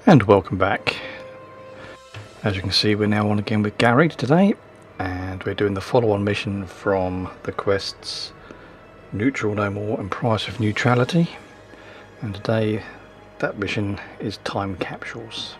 And welcome back. As you can see, we're now on again with Gary today, and we're doing the follow-on mission from the quests Neutral No More and Price of Neutrality, and today that mission is Time Capsules.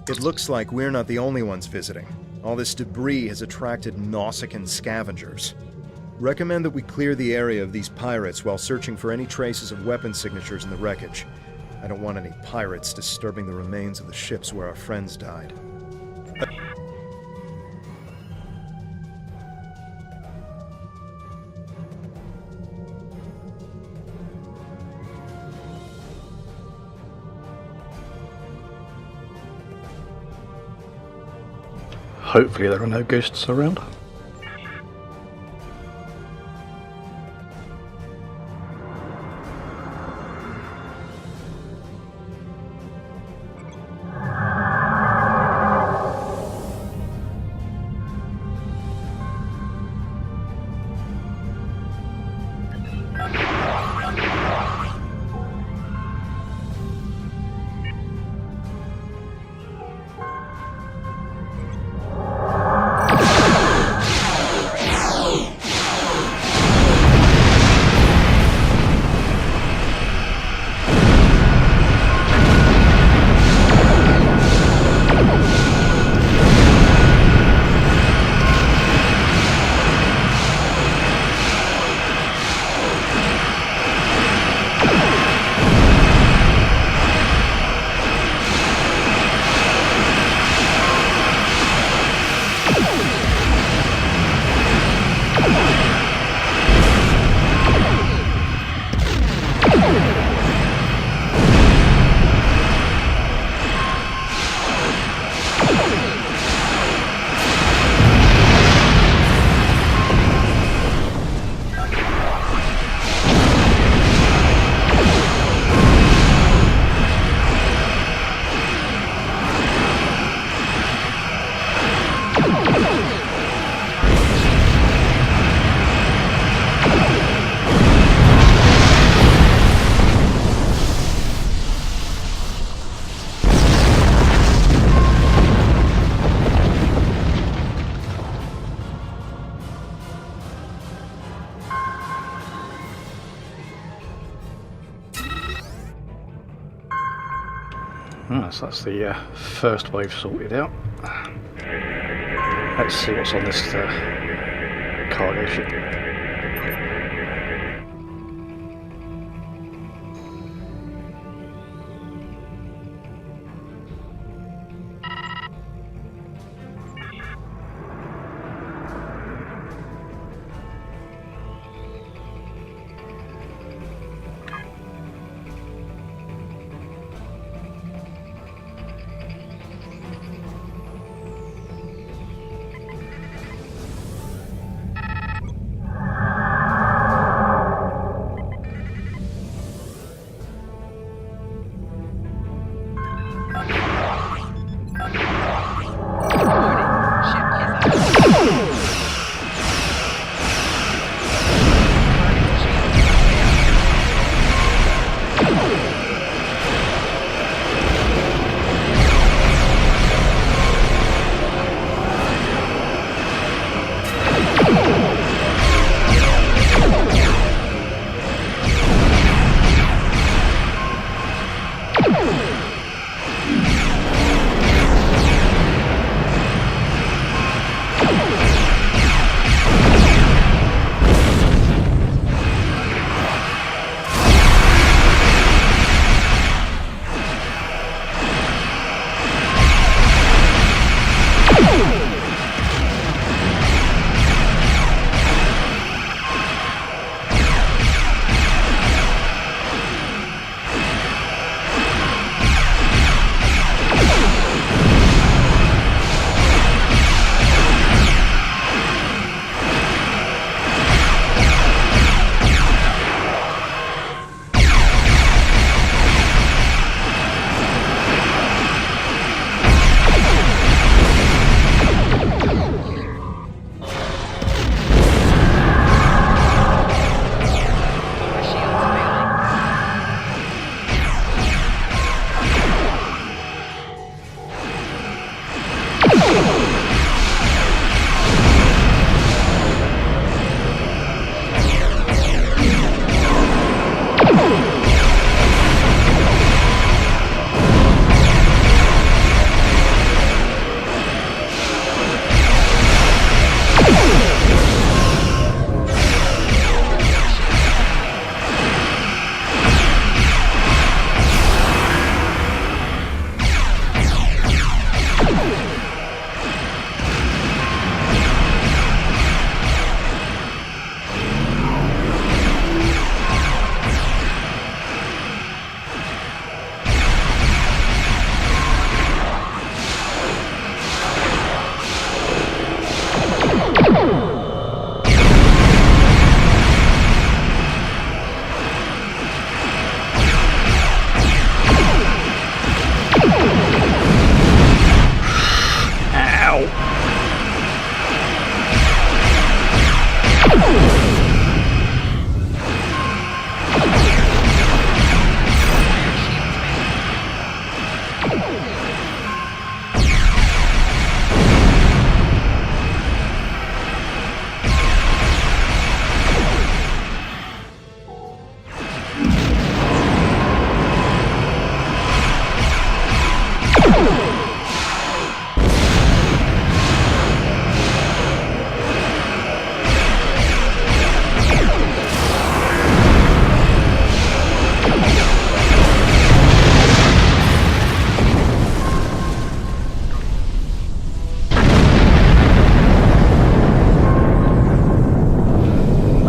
It looks like we're not the only ones visiting. All this debris has attracted Nausicaan scavengers. Recommend that we clear the area of these pirates while searching for any traces of weapon signatures in the wreckage. I don't want any pirates disturbing the remains of the ships where our friends died. Hopefully there are no ghosts around. So that's the first wave sorted out. Let's see what's on this cargo ship.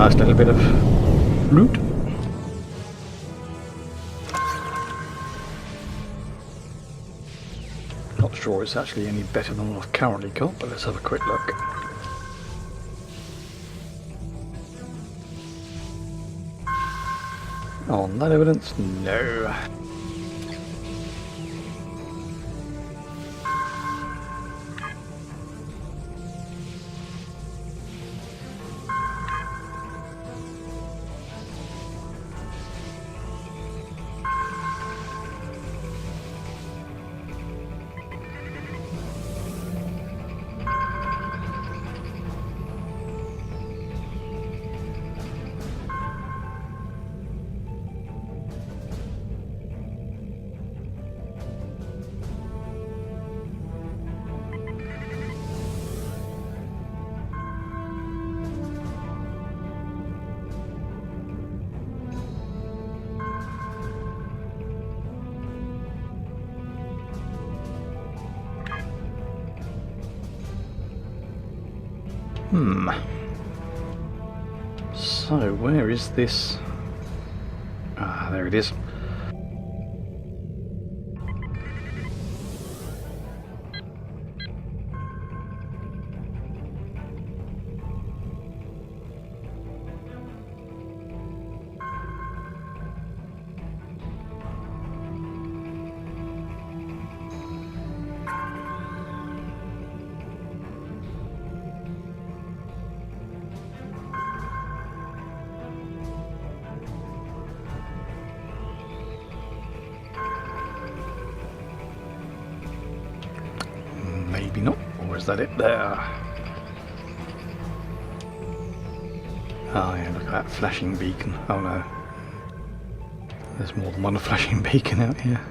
nice little bit of loot. Not sure it's actually any better than what I've currently got, but let's have a quick look. On that evidence, no. So, where is this? Ah, there it is. Maybe not, or is that it there? Oh yeah, look at that flashing beacon. Oh no. There's more than one flashing beacon out here.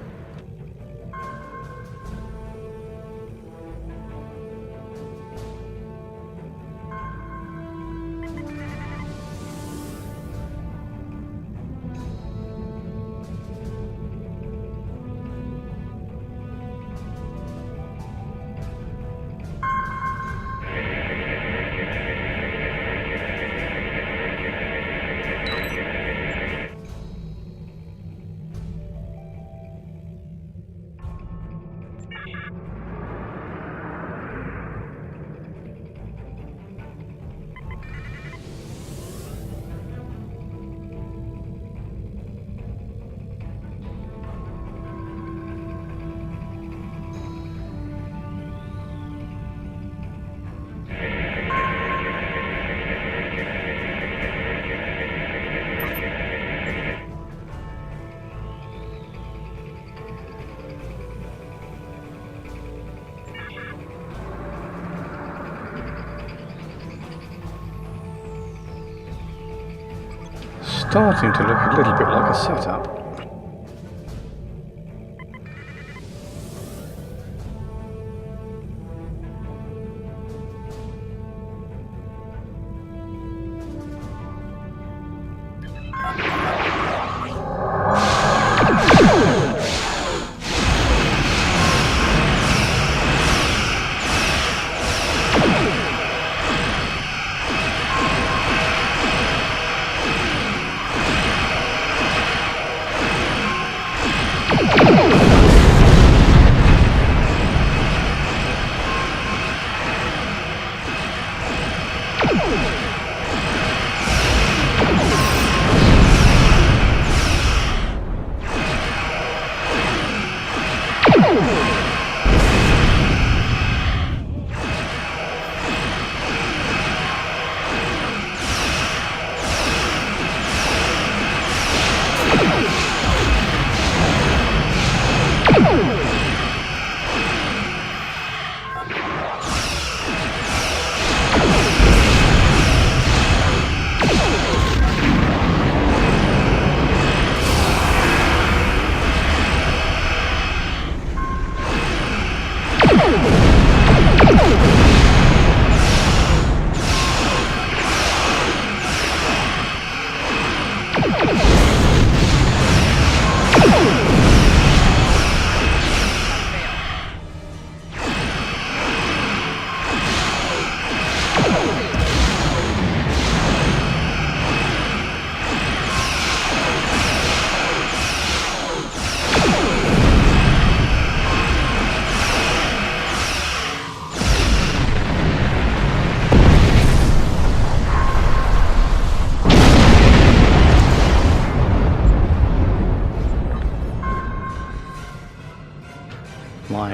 Starting to look a little bit like a setup.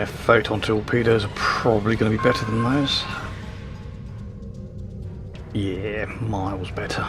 Yeah, photon torpedoes are probably going to be better than those. Yeah, miles better.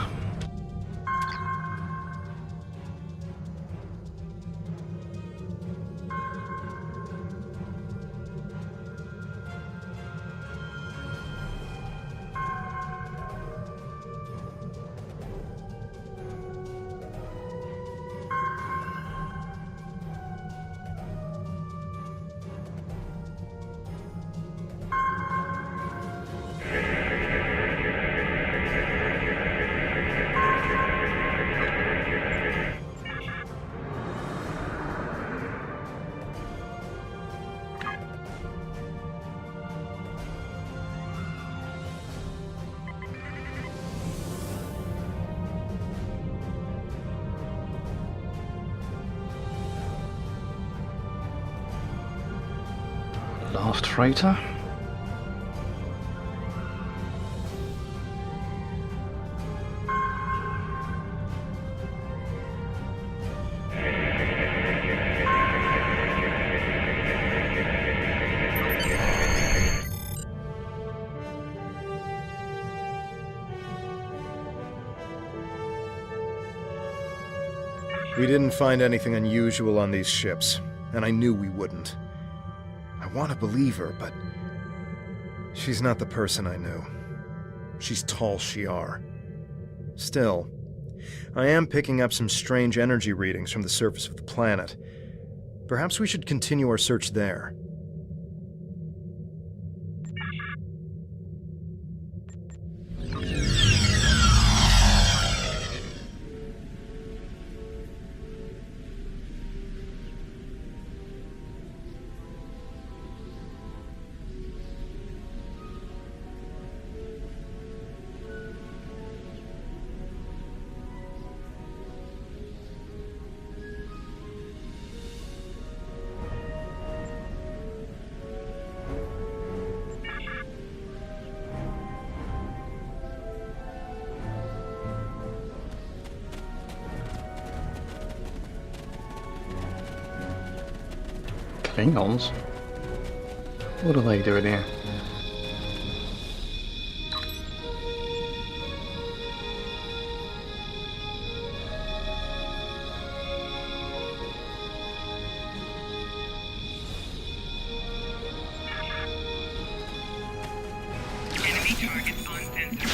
Last freighter. We didn't find anything unusual on these ships, and I knew we wouldn't. I want to believe her, but she's not the person I knew. She's Tal Shiar. Still, I am picking up some strange energy readings from the surface of the planet. Perhaps we should continue our search there. Klingons? What are they doing here? Enemy targets on sensor.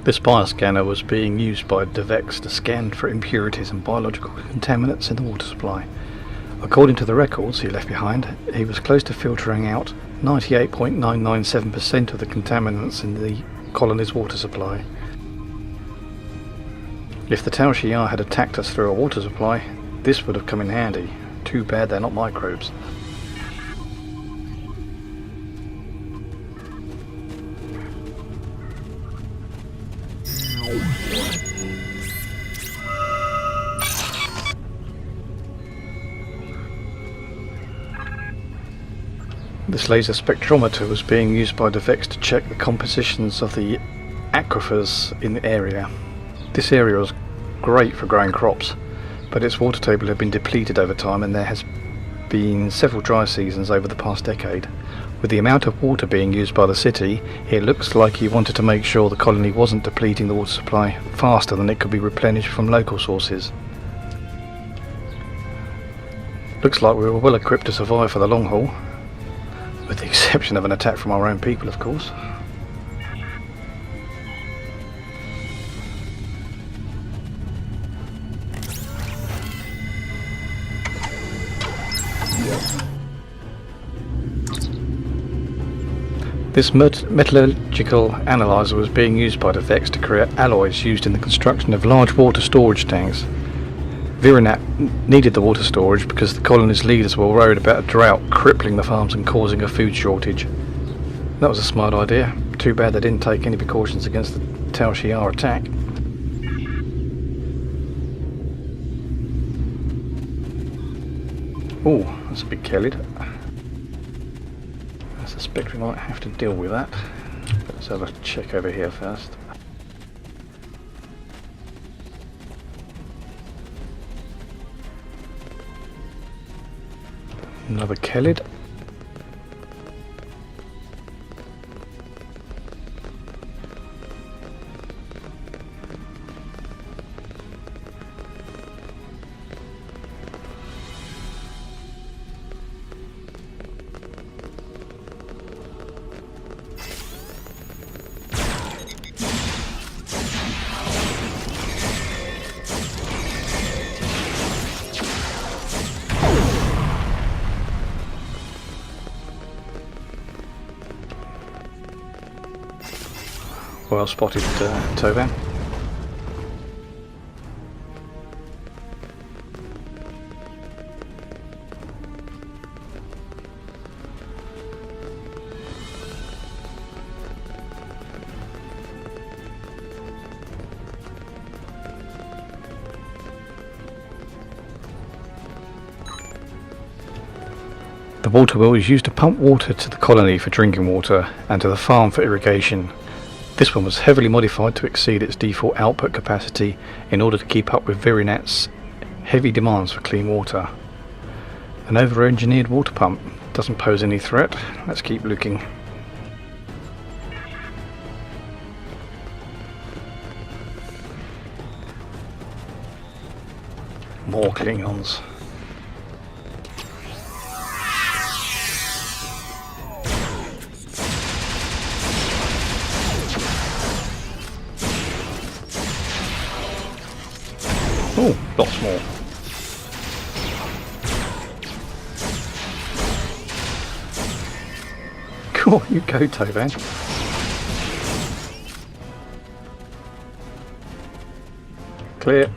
This bioscanner was being used by DevEx to scan for impurities and biological contaminants in the water supply. According to the records he left behind, he was close to filtering out 98.997% of the contaminants in the colony's water supply. If the Tal Shiar had attacked us through a water supply, this would have come in handy. Too bad they're not microbes. This laser spectrometer was being used by DevEx to check the compositions of the aquifers in the area. This area was great for growing crops, but its water table had been depleted over time, and there has been several dry seasons over the past decade. With the amount of water being used by the city, it looks like he wanted to make sure the colony wasn't depleting the water supply faster than it could be replenished from local sources. Looks like we were well equipped to survive for the long haul, with the exception of an attack from our own people, of course. This metallurgical analyzer was being used by the Vex to create alloys used in the construction of large water storage tanks. Virinat needed the water storage because the colony's leaders were worried about a drought crippling the farms and causing a food shortage. That was a smart idea. Too bad they didn't take any precautions against the Tal Shiar attack. Oh, that's a big Kelid. I suspect we might have to deal with that. Let's have a check over here first. Another Kelid. Well spotted, Tovan. The water wheel is used to pump water to the colony for drinking water and to the farm for irrigation. This one was heavily modified to exceed its default output capacity in order to keep up with Virinat's heavy demands for clean water. An over-engineered water pump doesn't pose any threat. Let's keep looking. More Klingons. Oh, lots more. Cool, you go, Tovan. Clear.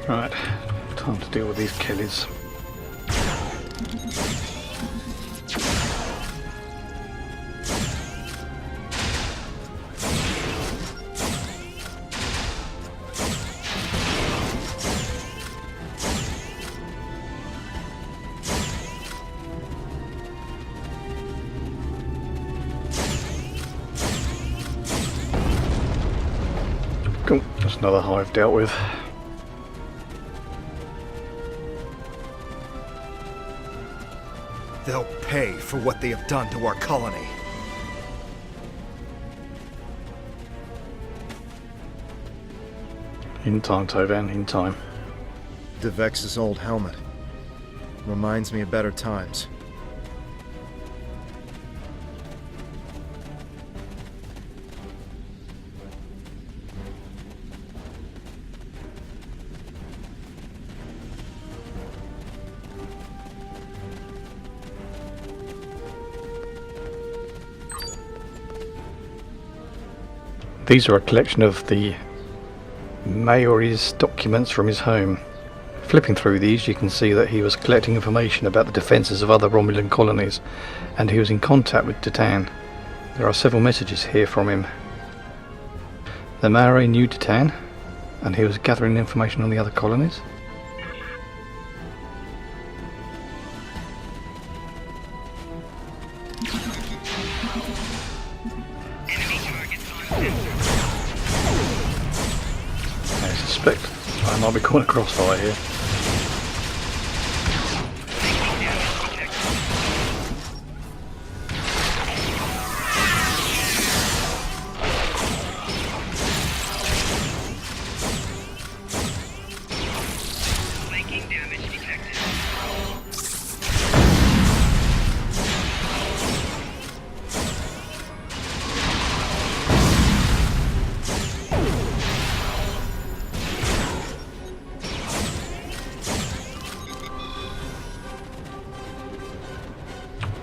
Right, time to deal with these Kellys. Cool, that's another hive dealt with. They'll pay for what they have done to our colony. In time, Tovan, in time. Devex's old helmet. Reminds me of better times. These are a collection of the Maori's documents from his home. Flipping through these, you can see that he was collecting information about the defences of other Romulan colonies, and he was in contact with Titan. There are several messages here from him. The Maori knew Titan, and he was gathering information on the other colonies. Enemy targets on sensor. I suspect I might be caught a crossfire here. Flanking damage detected.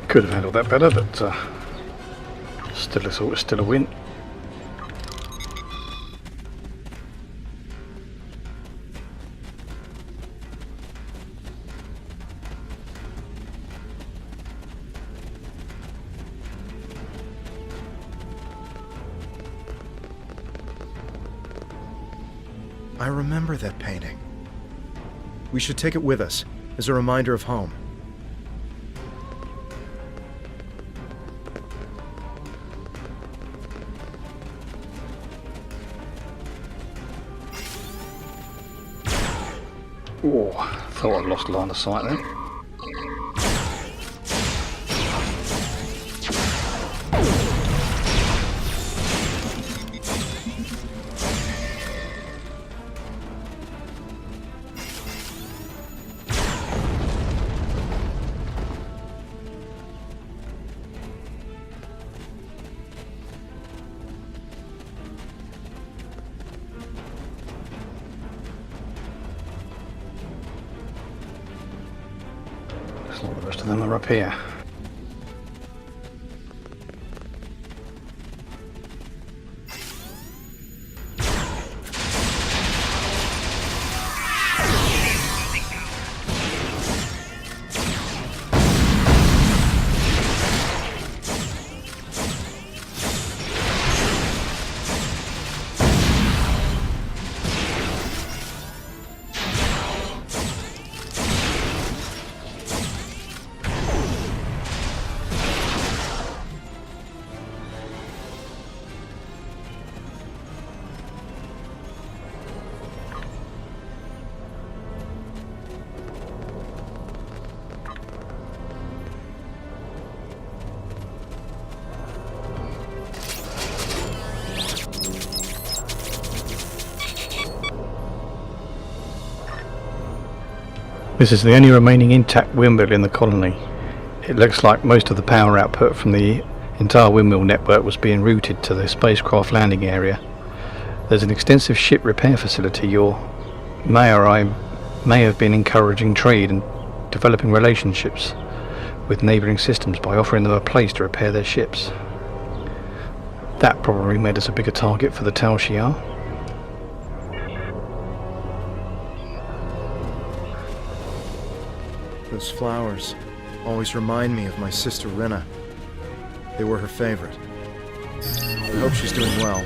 Could have handled that better, but still a win. I remember that painting. We should take it with us, as a reminder of home. Oh, thought I lost line of sight then. Looks like the rest of them are up here. This is the only remaining intact windmill in the colony. It looks like most of the power output from the entire windmill network was being routed to the spacecraft landing area. There's an extensive ship repair facility. Your Maori may have been encouraging trade and developing relationships with neighbouring systems by offering them a place to repair their ships. That probably made us a bigger target for the Tal Shiar. Those flowers always remind me of my sister Rena. They were her favorite. I hope she's doing well,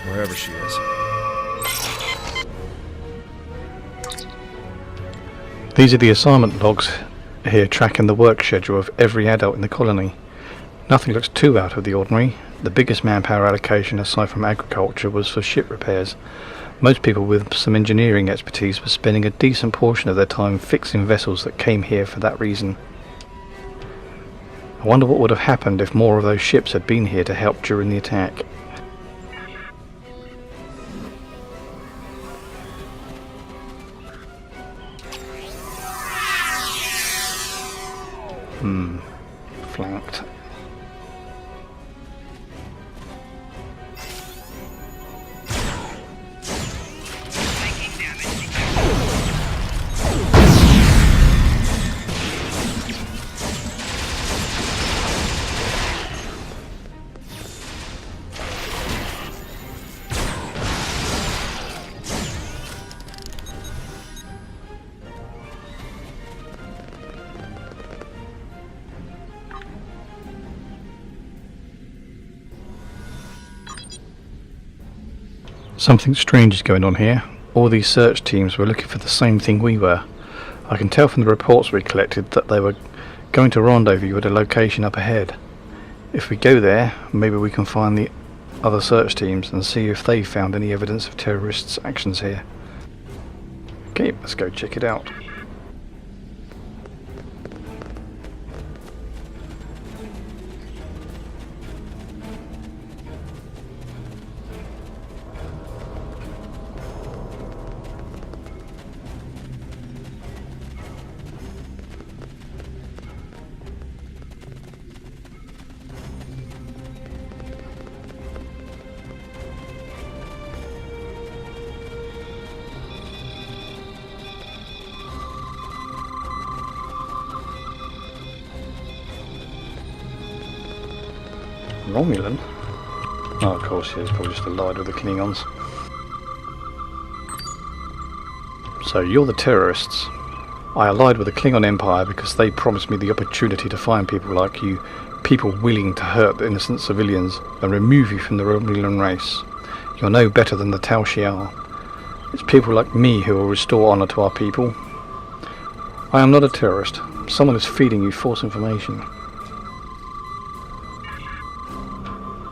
wherever she is. These are the assignment logs here tracking the work schedule of every adult in the colony. Nothing looks too out of the ordinary. The biggest manpower allocation aside from agriculture was for ship repairs. Most people with some engineering expertise were spending a decent portion of their time fixing vessels that came here for that reason. I wonder what would have happened if more of those ships had been here to help during the attack. Flanked. Flanking damage detected. Something strange is going on here. All these search teams were looking for the same thing we were. I can tell from the reports we collected that they were going to rendezvous at a location up ahead. If we go there, maybe we can find the other search teams and see if they found any evidence of terrorists' actions here. Okay, let's go check it out. Romulan? Oh, of course, yeah, he's probably just allied with the Klingons. So, you're the terrorists. I allied with the Klingon Empire because they promised me the opportunity to find people like you, people willing to hurt the innocent civilians and remove you from the Romulan race. You're no better than the Tal Shiar. It's people like me who will restore honour to our people. I am not a terrorist. Someone is feeding you false information.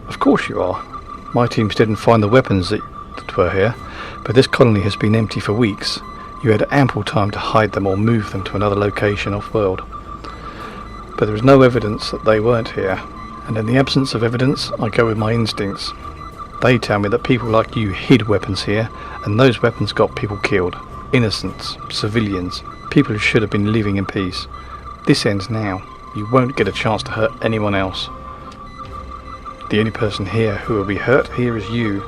Of course you are. My teams didn't find the weapons that were here, but this colony has been empty for weeks. You had ample time to hide them or move them to another location off-world. But there is no evidence that they weren't here, and in the absence of evidence, I go with my instincts. They tell me that people like you hid weapons here, and those weapons got people killed. Innocents, civilians, people who should have been living in peace. This ends now. You won't get a chance to hurt anyone else. The only person here who will be hurt here is you.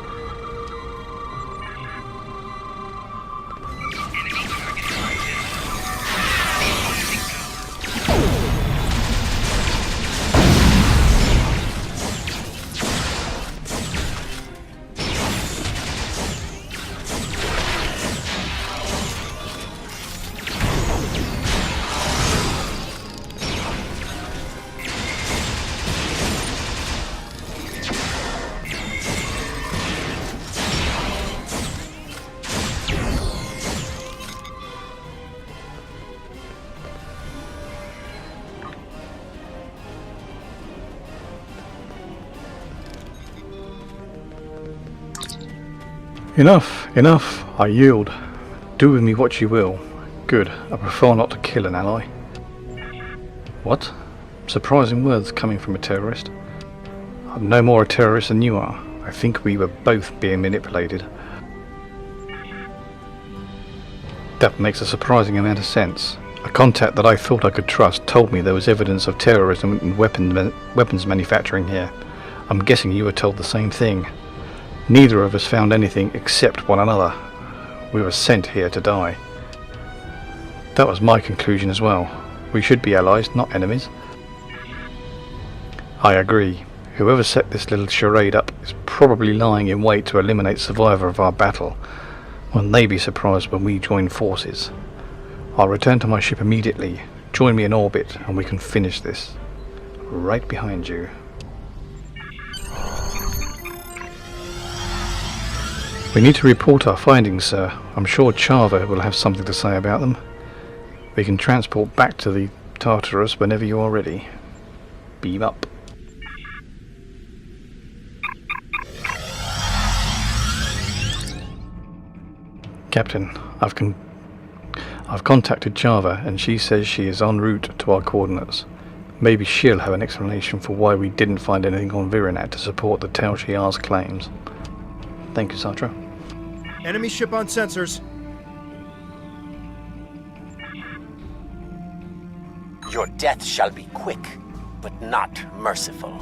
Enough, I yield. Do with me what you will. Good, I prefer not to kill an ally. What? Surprising words coming from a terrorist. I'm no more a terrorist than you are. I think we were both being manipulated. That makes a surprising amount of sense. A contact that I thought I could trust told me there was evidence of terrorism and weapons manufacturing here. I'm guessing you were told the same thing. Neither of us found anything except one another. We were sent here to die. That was my conclusion as well. We should be allies, not enemies. I agree. Whoever set this little charade up is probably lying in wait to eliminate survivor of our battle. Won't they be surprised when we join forces? I'll return to my ship immediately. Join me in orbit and we can finish this. Right behind you. We need to report our findings, sir. I'm sure Chava will have something to say about them. We can transport back to the Tartarus whenever you are ready. Beam up. Captain, I've contacted Java and she says she is en route to our coordinates. Maybe she'll have an explanation for why we didn't find anything on Virinat to support the Tal Shiar's claims. Thank you, Satra. Enemy ship on sensors. Your death shall be quick, but not merciful.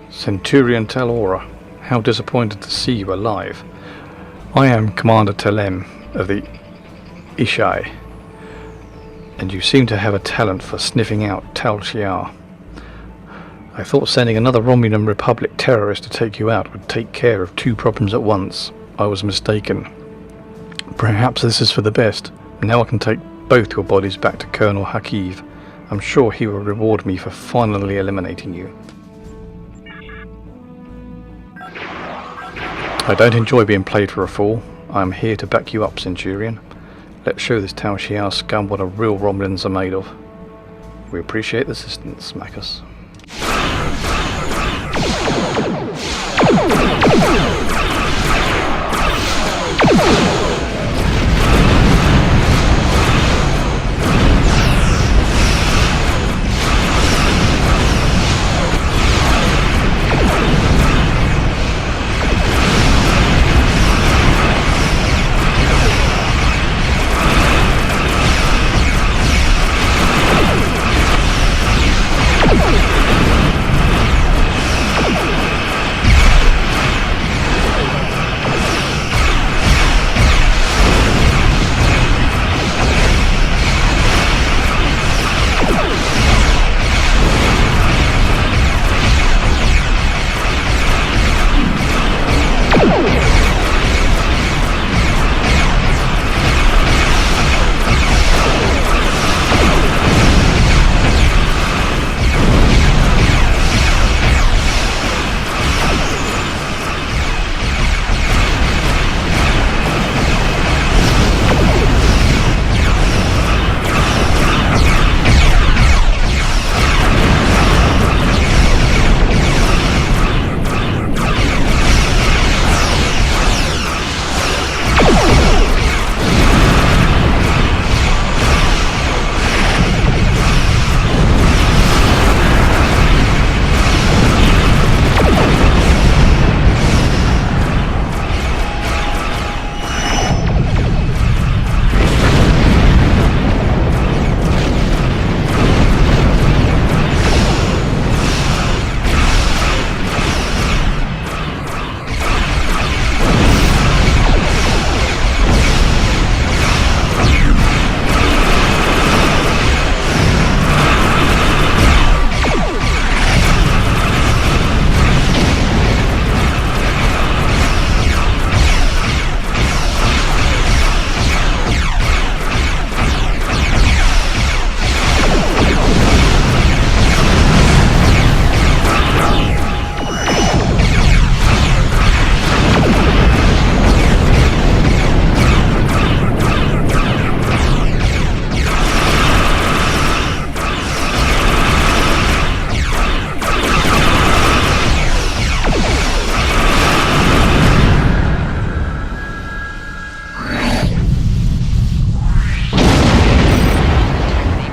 Centurion Talora, how disappointed to see you alive. I am Commander Telem of the Ishai, and you seem to have a talent for sniffing out Tal Shiar. I thought sending another Romulan Republic terrorist to take you out would take care of two problems at once. I was mistaken. Perhaps this is for the best. Now I can take both your bodies back to Colonel Hakiv. I'm sure he will reward me for finally eliminating you. I don't enjoy being played for a fool. I am here to back you up, Centurion. Let's show this Tal Shiar scum what a real Romulans are made of. We appreciate the assistance, Macus.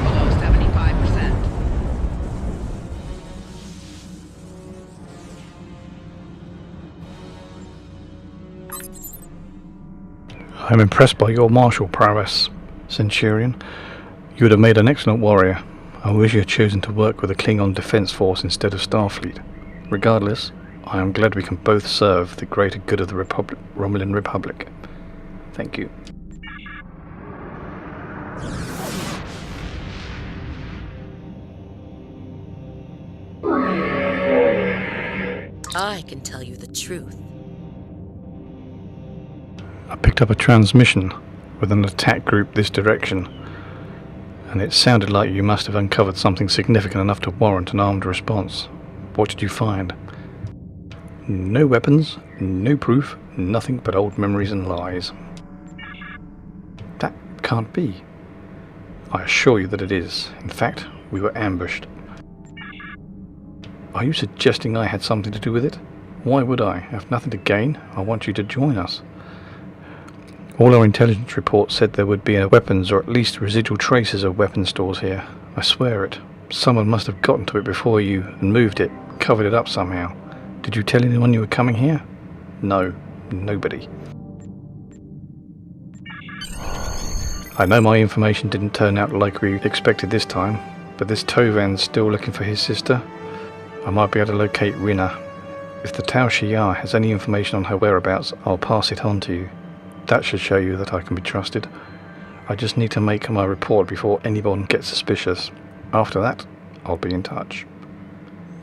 Below 75%. I am impressed by your martial prowess, Centurion. You would have made an excellent warrior. I wish you had chosen to work with the Klingon Defense Force instead of Starfleet. Regardless, I am glad we can both serve the greater good of the Romulan Republic. Thank you. I can tell you the truth. I picked up a transmission with an attack group this direction, and it sounded like you must have uncovered something significant enough to warrant an armed response. What did you find? No weapons, no proof, nothing but old memories and lies. That can't be. I assure you that it is. In fact, we were ambushed. Are you suggesting I had something to do with it? Why would I? I have nothing to gain. I want you to join us. All our intelligence reports said there would be weapons, or at least residual traces of weapon stores here. I swear it. Someone must have gotten to it before you and moved it, covered it up somehow. Did you tell anyone you were coming here? No, nobody. I know my information didn't turn out like we expected this time, but this Tovan's still looking for his sister. I might be able to locate Rina. If the Tal Shiar has any information on her whereabouts, I'll pass it on to you. That should show you that I can be trusted. I just need to make my report before anyone gets suspicious. After that, I'll be in touch.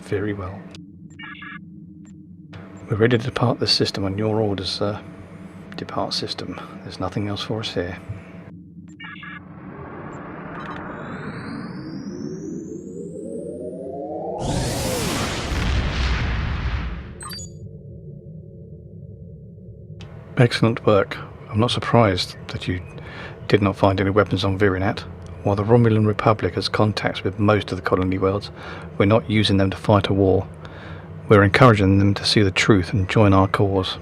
Very well. We're ready to depart the system on your orders, sir. Depart system. There's nothing else for us here. Excellent work. I'm not surprised that you did not find any weapons on Virinat. While the Romulan Republic has contacts with most of the colony worlds, we're not using them to fight a war. We're encouraging them to see the truth and join our cause.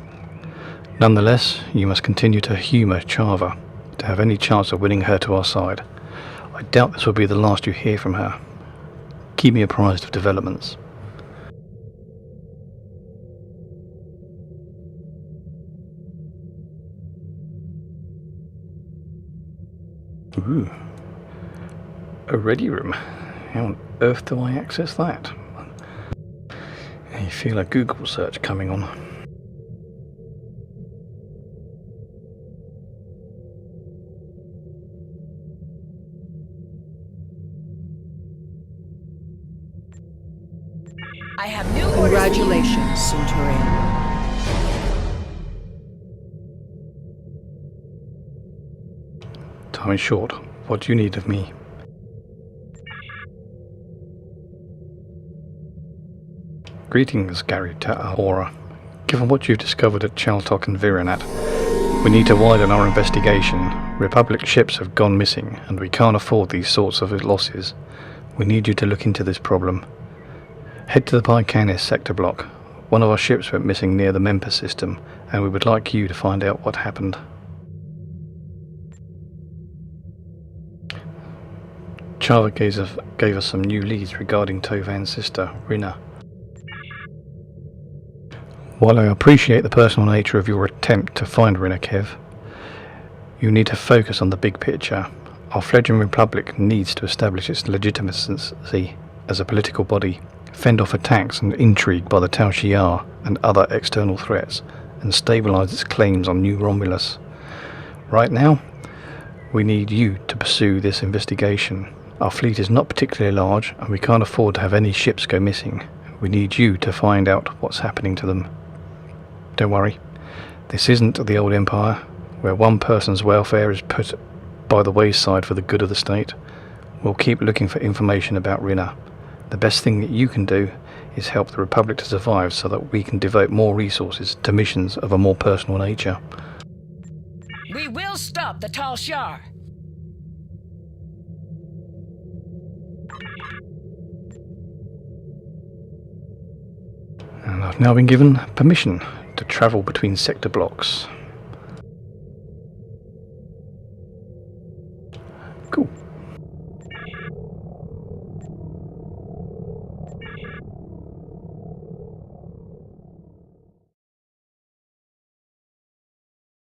Nonetheless, you must continue to humour Chava, to have any chance of winning her to our side. I doubt this will be the last you hear from her. Keep me apprised of developments. Ooh. A ready room. How on earth do I access that? You feel a Google search coming on. I have new orders. Congratulations, Centurion. Time is short. What do you need of me? Greetings, Gary Ta'ahora. Given what you've discovered at Chaltok and Virinat, we need to widen our investigation. Republic ships have gone missing, and we can't afford these sorts of losses. We need you to look into this problem. Head to the Pycanis sector block. One of our ships went missing near the Memphis system, and we would like you to find out what happened. Chava gave us some new leads regarding Tovan's sister, Rina. While I appreciate the personal nature of your attempt to find Rina, Kev, you need to focus on the big picture. Our fledgling republic needs to establish its legitimacy as a political body, fend off attacks and intrigue by the Tal Shiar and other external threats, and stabilise its claims on New Romulus. Right now, we need you to pursue this investigation. Our fleet is not particularly large, and we can't afford to have any ships go missing. We need you to find out what's happening to them. Don't worry, this isn't the old Empire, where one person's welfare is put by the wayside for the good of the state. We'll keep looking for information about Rina. The best thing that you can do is help the Republic to survive so that we can devote more resources to missions of a more personal nature. We will stop the Tal Shiar. And I've now been given permission to travel between sector blocks. Cool.